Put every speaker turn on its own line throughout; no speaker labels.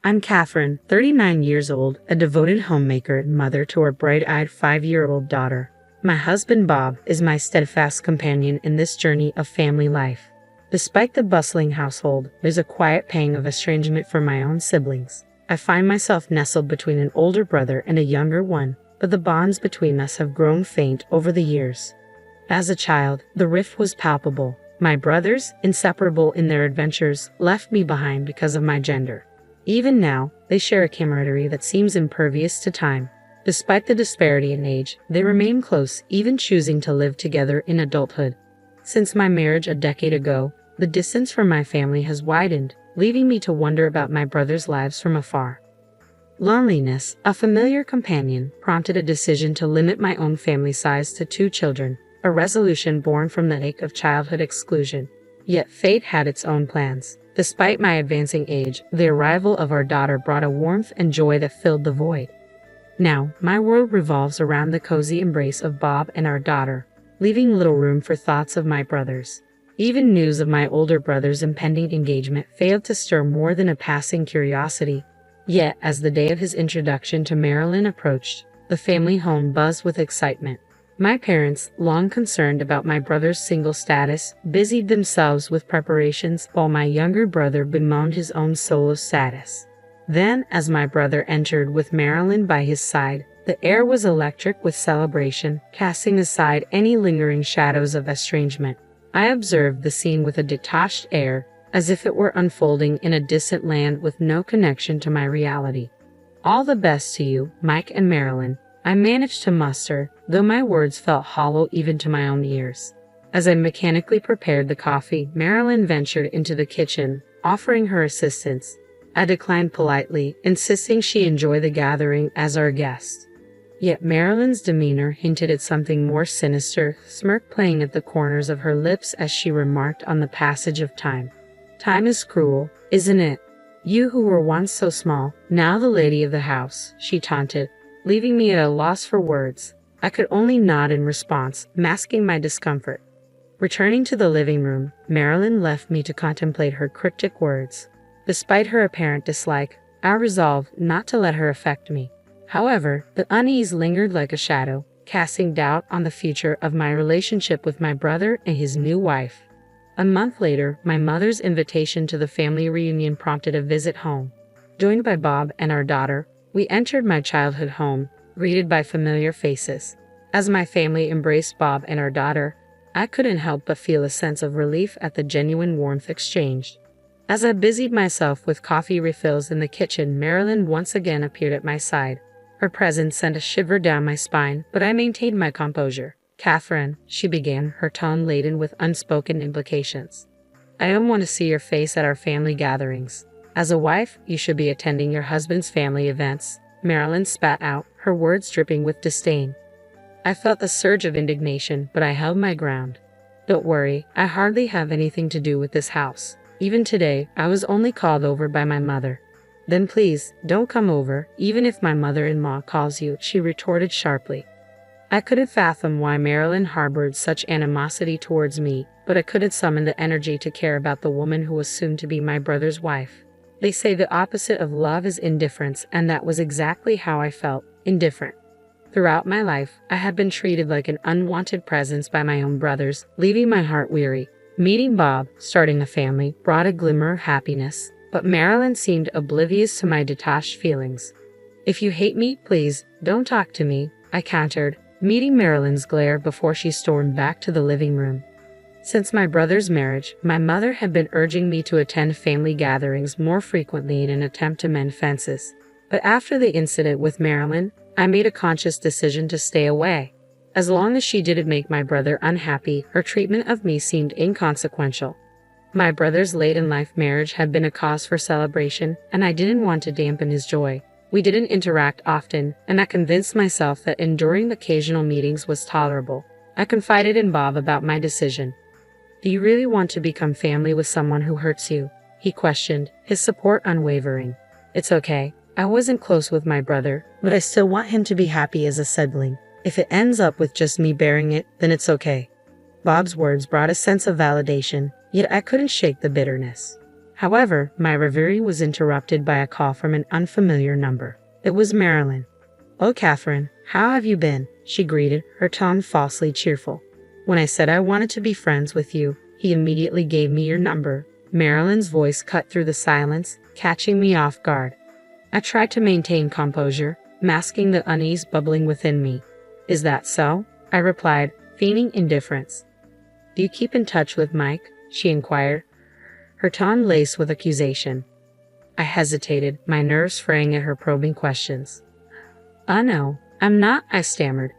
I'm Catherine, 39 years old, a devoted homemaker and mother to our bright-eyed 5-year-old daughter. My husband Bob is my steadfast companion in this journey of family life. Despite the bustling household, there's a quiet pang of estrangement for my own siblings. I find myself nestled between an older brother and a younger one, but the bonds between us have grown faint over the years. As a child, the rift was palpable. My brothers, inseparable in their adventures, left me behind because of my gender. Even now, they share a camaraderie that seems impervious to time. Despite the disparity in age, they remain close, even choosing to live together in adulthood. Since my marriage a decade ago, the distance from my family has widened, leaving me to wonder about my brothers' lives from afar. Loneliness, a familiar companion, prompted a decision to limit my own family size to 2 children, a resolution born from the ache of childhood exclusion. Yet fate had its own plans. Despite my advancing age, the arrival of our daughter brought a warmth and joy that filled the void. Now, my world revolves around the cozy embrace of Bob and our daughter, leaving little room for thoughts of my brothers. Even news of my older brother's impending engagement failed to stir more than a passing curiosity. Yet, as the day of his introduction to Marilyn approached, the family home buzzed with excitement. My parents, long concerned about my brother's single status, busied themselves with preparations while my younger brother bemoaned his own solo status. Then, as my brother entered with Marilyn by his side, the air was electric with celebration, casting aside any lingering shadows of estrangement. I observed the scene with a detached air, as if it were unfolding in a distant land with no connection to my reality. "All the best to you, Mike and Marilyn," I managed to muster, though my words felt hollow even to my own ears. As I mechanically prepared the coffee, Marilyn ventured into the kitchen, offering her assistance. I declined politely, insisting she enjoy the gathering as our guest. Yet Marilyn's demeanor hinted at something more sinister, smirk playing at the corners of her lips as she remarked on the passage of time. "Time is cruel, isn't it? You who were once so small, now the lady of the house," she taunted, leaving me at a loss for words. I could only nod in response, masking my discomfort. Returning to the living room, Marilyn left me to contemplate her cryptic words. Despite her apparent dislike, I resolved not to let her affect me. However, the unease lingered like a shadow, casting doubt on the future of my relationship with my brother and his new wife. A month later, my mother's invitation to the family reunion prompted a visit home. Joined by Bob and our daughter, we entered my childhood home, greeted by familiar faces. As my family embraced Bob and our daughter, I couldn't help but feel a sense of relief at the genuine warmth exchanged. As I busied myself with coffee refills in the kitchen, Marilyn once again appeared at my side. Her presence sent a shiver down my spine, but I maintained my composure. "Catherine," she began, her tone laden with unspoken implications, "I don't want to see your face at our family gatherings. As a wife, you should be attending your husband's family events." Marilyn spat out, her words dripping with disdain. I felt a surge of indignation, but I held my ground. "Don't worry, I hardly have anything to do with this house. Even today, I was only called over by my mother." "Then please, don't come over, even if my mother-in-law calls you," she retorted sharply. I couldn't fathom why Marilyn harbored such animosity towards me, but I couldn't summon the energy to care about the woman who was soon to be my brother's wife. They say the opposite of love is indifference, and that was exactly how I felt, indifferent. Throughout my life, I had been treated like an unwanted presence by my own brothers, leaving my heart weary. Meeting Bob, starting a family, brought a glimmer of happiness, but Marilyn seemed oblivious to my detached feelings. "If you hate me, please, don't talk to me," I countered, meeting Marilyn's glare before she stormed back to the living room. Since my brother's marriage, my mother had been urging me to attend family gatherings more frequently in an attempt to mend fences. But after the incident with Marilyn, I made a conscious decision to stay away. As long as she didn't make my brother unhappy, her treatment of me seemed inconsequential. My brother's late-in-life marriage had been a cause for celebration, and I didn't want to dampen his joy. We didn't interact often, and I convinced myself that enduring occasional meetings was tolerable. I confided in Bob about my decision. "Do you really want to become family with someone who hurts you?" he questioned, his support unwavering. "It's okay. I wasn't close with my brother, but I still want him to be happy as a sibling. If it ends up with just me bearing it, then it's okay." Bob's words brought a sense of validation, yet I couldn't shake the bitterness. However, my reverie was interrupted by a call from an unfamiliar number. It was Marilyn. "Oh, Catherine, how have you been?" she greeted, her tone falsely cheerful. "When I said I wanted to be friends with you, he immediately gave me your number." Marilyn's voice cut through the silence, catching me off guard. I tried to maintain composure, masking the unease bubbling within me. "Is that so?" I replied, feigning indifference. "Do you keep in touch with Mike?" she inquired, her tone laced with accusation. I hesitated, my nerves fraying at her probing questions. No, I'm not," I stammered.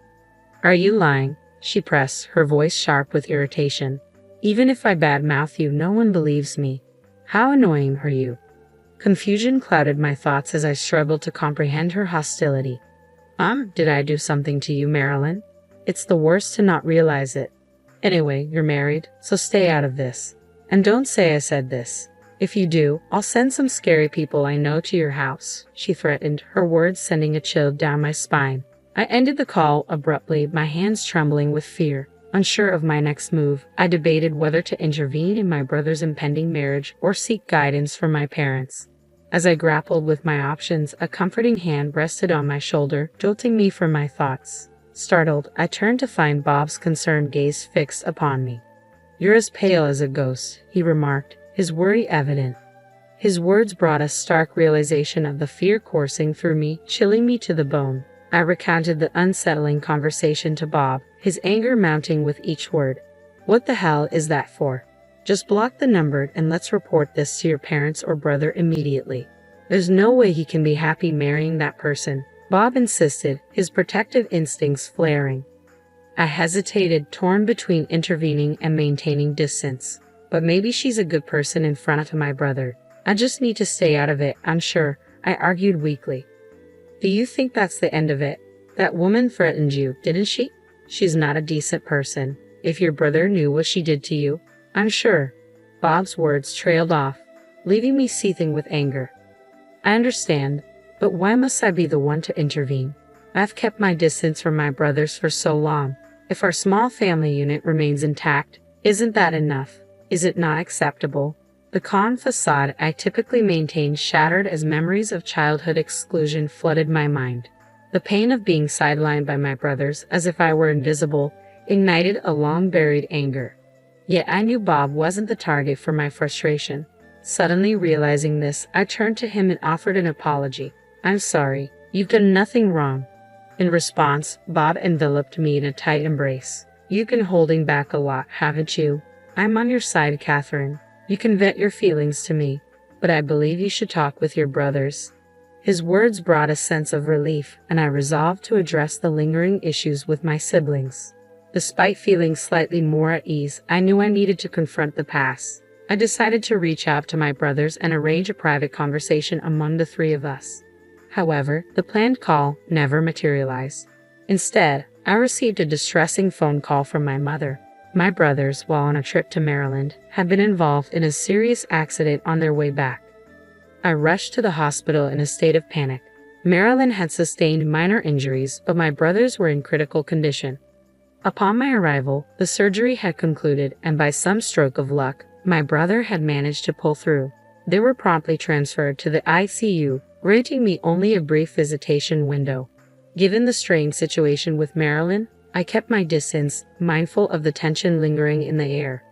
"Are you lying?" she pressed, her voice sharp with irritation. "Even if I badmouth you, no one believes me. How annoying are you?" Confusion clouded my thoughts as I struggled to comprehend her hostility. Did I do something to you, Marilyn? It's the worst to not realize it. Anyway, you're married, so stay out of this. And don't say I said this. If you do, I'll send some scary people I know to your house," she threatened, her words sending a chill down my spine. I ended the call abruptly, my hands trembling with fear. Unsure of my next move, I debated whether to intervene in my brother's impending marriage or seek guidance from my parents. As I grappled with my options, a comforting hand rested on my shoulder, jolting me from my thoughts. Startled, I turned to find Bob's concerned gaze fixed upon me. "You're as pale as a ghost," he remarked, his worry evident. His words brought a stark realization of the fear coursing through me, chilling me to the bone. I recounted the unsettling conversation to Bob, his anger mounting with each word. "What the hell is that for? Just block the number and let's report this to your parents or brother immediately. There's no way he can be happy marrying that person," Bob insisted, his protective instincts flaring. I hesitated, torn between intervening and maintaining distance. "But maybe she's a good person in front of my brother. I just need to stay out of it, I'm sure," I argued weakly. "Do you think that's the end of it? That woman threatened you, didn't she? She's not a decent person. If your brother knew what she did to you, I'm sure." Bob's words trailed off, leaving me seething with anger. "I understand, but why must I be the one to intervene? I've kept my distance from my brothers for so long. If our small family unit remains intact, isn't that enough? Is it not acceptable?" The calm facade I typically maintained shattered as memories of childhood exclusion flooded my mind. The pain of being sidelined by my brothers, as if I were invisible, ignited a long-buried anger. Yet I knew Bob wasn't the target for my frustration. Suddenly realizing this, I turned to him and offered an apology. "I'm sorry. You've done nothing wrong." In response, Bob enveloped me in a tight embrace. "You've been holding back a lot, haven't you? I'm on your side, Catherine. You can vent your feelings to me, but I believe you should talk with your brothers." His words brought a sense of relief, and I resolved to address the lingering issues with my siblings. Despite feeling slightly more at ease, I knew I needed to confront the past. I decided to reach out to my brothers and arrange a private conversation among the three of us. However, the planned call never materialized. Instead, I received a distressing phone call from my mother. My brothers, while on a trip to Maryland, had been involved in a serious accident on their way back. I rushed to the hospital in a state of panic. Marilyn had sustained minor injuries, but my brothers were in critical condition. Upon my arrival, the surgery had concluded, and by some stroke of luck, my brother had managed to pull through. They were promptly transferred to the ICU, granting me only a brief visitation window. Given the strained situation with Marilyn, I kept my distance, mindful of the tension lingering in the air.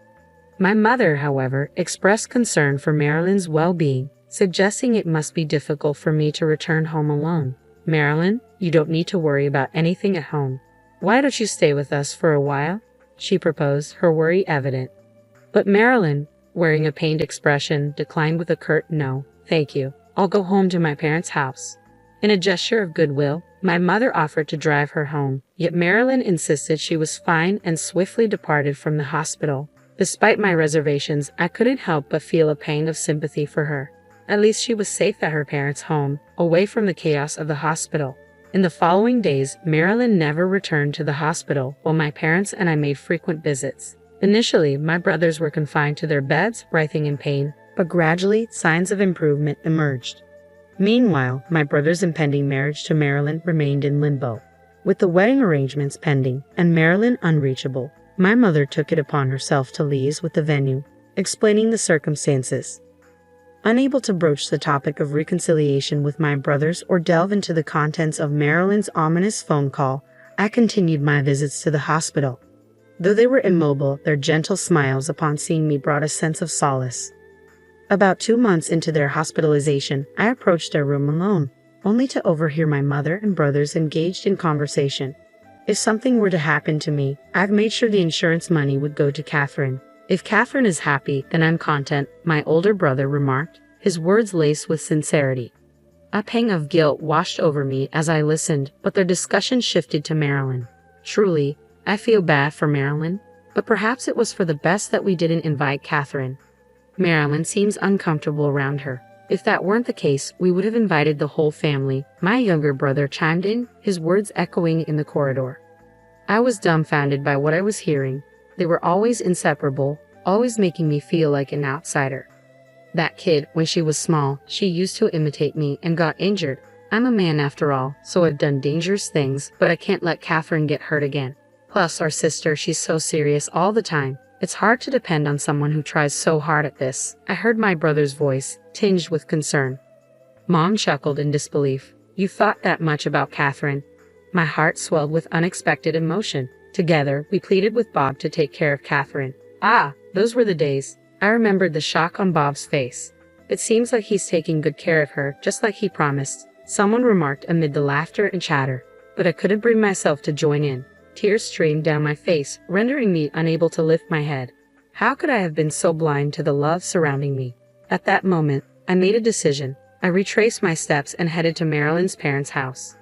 My mother, however, expressed concern for Marilyn's well-being, suggesting it must be difficult for me to return home alone. "Marilyn, you don't need to worry about anything at home. Why don't you stay with us for a while?" she proposed, her worry evident. But Marilyn, wearing a pained expression, declined with a curt "No, thank you. I'll go home to my parents' house." In a gesture of goodwill, my mother offered to drive her home, yet Marilyn insisted she was fine and swiftly departed from the hospital. Despite my reservations, I couldn't help but feel a pang of sympathy for her. At least she was safe at her parents' home, away from the chaos of the hospital. In the following days, Marilyn never returned to the hospital, while my parents and I made frequent visits. Initially, my brothers were confined to their beds, writhing in pain, but gradually signs of improvement emerged. Meanwhile, my brother's impending marriage to Marilyn remained in limbo. With the wedding arrangements pending and Marilyn unreachable, my mother took it upon herself to liaise with the venue, explaining the circumstances. Unable to broach the topic of reconciliation with my brothers or delve into the contents of Marilyn's ominous phone call, I continued my visits to the hospital. Though they were immobile, their gentle smiles upon seeing me brought a sense of solace. About 2 months into their hospitalization, I approached their room alone, only to overhear my mother and brothers engaged in conversation. If something were to happen to me, I've made sure the insurance money would go to Catherine. If Catherine is happy, then I'm content, my older brother remarked, his words laced with sincerity. A pang of guilt washed over me as I listened, but their discussion shifted to Marilyn. Truly, I feel bad for Marilyn, but perhaps it was for the best that we didn't invite Catherine. Marilyn seems uncomfortable around her. If that weren't the case, we would have invited the whole family, my younger brother chimed in, his words echoing in the corridor. I was dumbfounded by what I was hearing. They were always inseparable, always making me feel like an outsider. That kid, when she was small, she used to imitate me and got injured. I'm a man after all, so I've done dangerous things, but I can't let Catherine get hurt again. Plus, our sister, she's so serious all the time. It's hard to depend on someone who tries so hard at this. I heard my brother's voice, tinged with concern. Mom chuckled in disbelief. You thought that much about Catherine? My heart swelled with unexpected emotion. Together, we pleaded with Bob to take care of Catherine. Ah, those were the days. I remembered the shock on Bob's face. It seems like he's taking good care of her, just like he promised, someone remarked amid the laughter and chatter. But I couldn't bring myself to join in. Tears streamed down my face, rendering me unable to lift my head. How could I have been so blind to the love surrounding me? At that moment, I made a decision. I retraced my steps and headed to Marilyn's parents' house.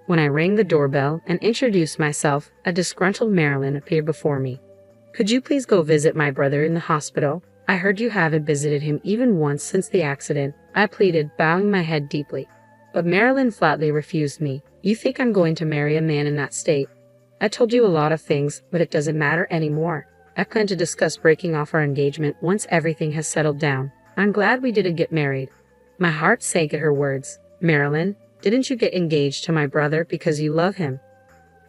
When I rang the doorbell and introduced myself, a disgruntled Marilyn appeared before me. Could you please go visit my brother in the hospital? I heard you haven't visited him even once since the accident, I pleaded, bowing my head deeply. But Marilyn flatly refused me. You think I'm going to marry a man in that state? I told you a lot of things, but it doesn't matter anymore. I plan to discuss breaking off our engagement once everything has settled down. I'm glad we didn't get married. My heart sank at her words. Marilyn, didn't you get engaged to my brother because you love him?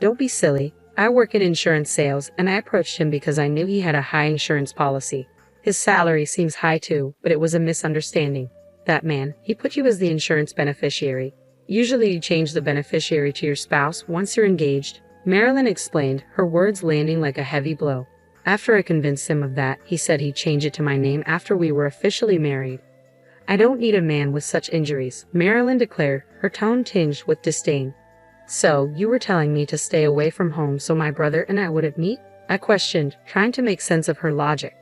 Don't be silly. I work in insurance sales, and I approached him because I knew he had a high insurance policy. His salary seems high too, but it was a misunderstanding. That man, he put you as the insurance beneficiary. Usually you change the beneficiary to your spouse once you're engaged. Marilyn explained, her words landing like a heavy blow. After I convinced him of that, he said he'd change it to my name after we were officially married. I don't need a man with such injuries, Marilyn declared, her tone tinged with disdain. So, you were telling me to stay away from home so my brother and I wouldn't meet? I questioned, trying to make sense of her logic.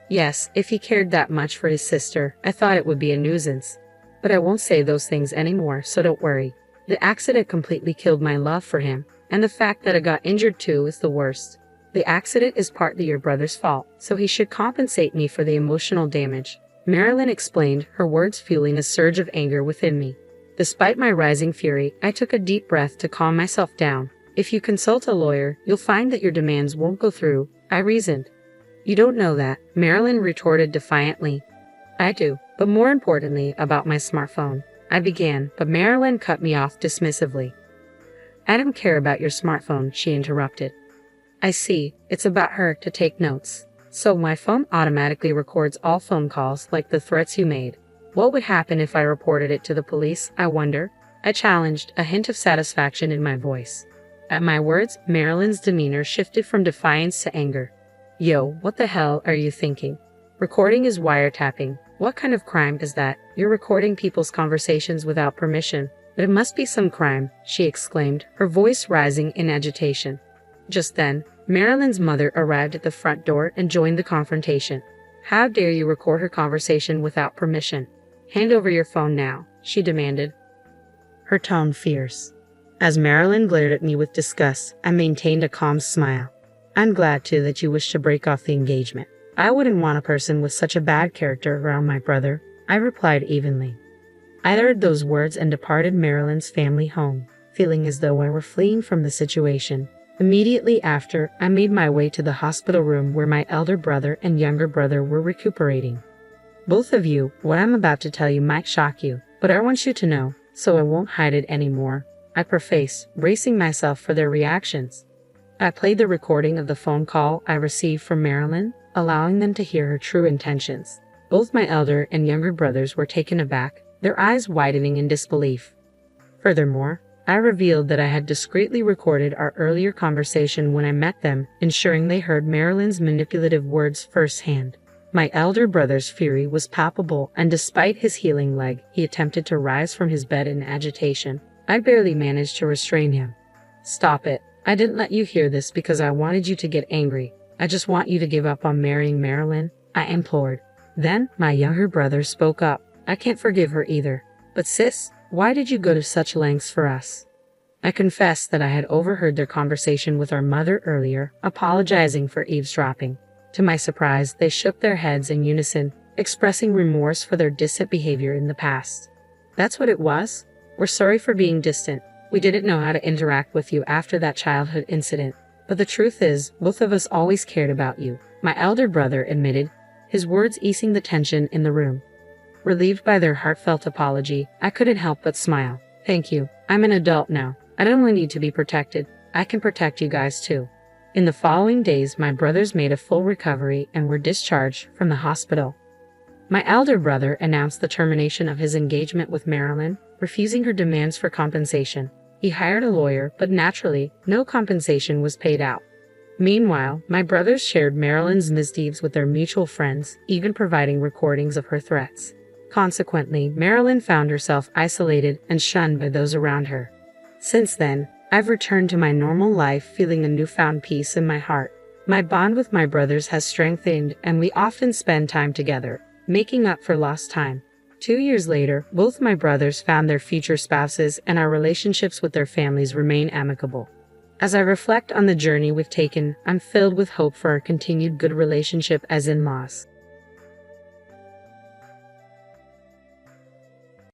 Yes, if he cared that much for his sister, I thought it would be a nuisance. But I won't say those things anymore, so don't worry. The accident completely killed my love for him. And the fact that I got injured too is the worst. The accident is partly your brother's fault, so he should compensate me for the emotional damage. Marilyn explained, her words fueling a surge of anger within me. Despite my rising fury, I took a deep breath to calm myself down. If you consult a lawyer, you'll find that your demands won't go through, I reasoned. You don't know that, Marilyn retorted defiantly. I do, but more importantly, about my smartphone. I began, but Marilyn cut me off dismissively. I don't care about your smartphone, she interrupted. I see, it's about her to take notes. So my phone automatically records all phone calls, like the threats you made. What would happen if I reported it to the police, I wonder? I challenged, a hint of satisfaction in my voice. At my words, Marilyn's demeanor shifted from defiance to anger. Yo, what the hell are you thinking? Recording is wiretapping. What kind of crime is that? You're recording people's conversations without permission. But it must be some crime, she exclaimed, her voice rising in agitation. Just then, Marilyn's mother arrived at the front door and joined the confrontation. How dare you record her conversation without permission? Hand over your phone now, she demanded. Her tone fierce. As Marilyn glared at me with disgust, I maintained a calm smile. I'm glad, too, that you wish to break off the engagement. I wouldn't want a person with such a bad character around my brother, I replied evenly. I uttered those words and departed Marilyn's family home, feeling as though I were fleeing from the situation. Immediately after, I made my way to the hospital room where my elder brother and younger brother were recuperating. Both of you, what I'm about to tell you might shock you, but I want you to know, so I won't hide it anymore, I prefaced, bracing myself for their reactions. I played the recording of the phone call I received from Marilyn, allowing them to hear her true intentions. Both my elder and younger brothers were taken aback, their eyes widening in disbelief. Furthermore, I revealed that I had discreetly recorded our earlier conversation when I met them, ensuring they heard Marilyn's manipulative words firsthand. My elder brother's fury was palpable, and despite his healing leg, he attempted to rise from his bed in agitation. I barely managed to restrain him. "Stop it. I didn't let you hear this because I wanted you to get angry. I just want you to give up on marrying Marilyn," I implored. Then, my younger brother spoke up. "I can't forgive her either. But sis, why did you go to such lengths for us?" I confessed that I had overheard their conversation with our mother earlier, apologizing for eavesdropping. To my surprise, they shook their heads in unison, expressing remorse for their distant behavior in the past. "That's what it was? We're sorry for being distant. We didn't know how to interact with you after that childhood incident. But the truth is, both of us always cared about you," my elder brother admitted, his words easing the tension in the room. Relieved by their heartfelt apology, I couldn't help but smile. "Thank you. I'm an adult now. I don't only need to be protected. I can protect you guys too." In the following days, my brothers made a full recovery and were discharged from the hospital. My elder brother announced the termination of his engagement with Marilyn, refusing her demands for compensation. He hired a lawyer, but naturally, no compensation was paid out. Meanwhile, my brothers shared Marilyn's misdeeds with their mutual friends, even providing recordings of her threats. Consequently, Marilyn found herself isolated and shunned by those around her. Since then, I've returned to my normal life feeling a newfound peace in my heart. My bond with my brothers has strengthened, and we often spend time together, making up for lost time. 2 years later, both my brothers found their future spouses, and our relationships with their families remain amicable. As I reflect on the journey we've taken, I'm filled with hope for our continued good relationship as in-laws.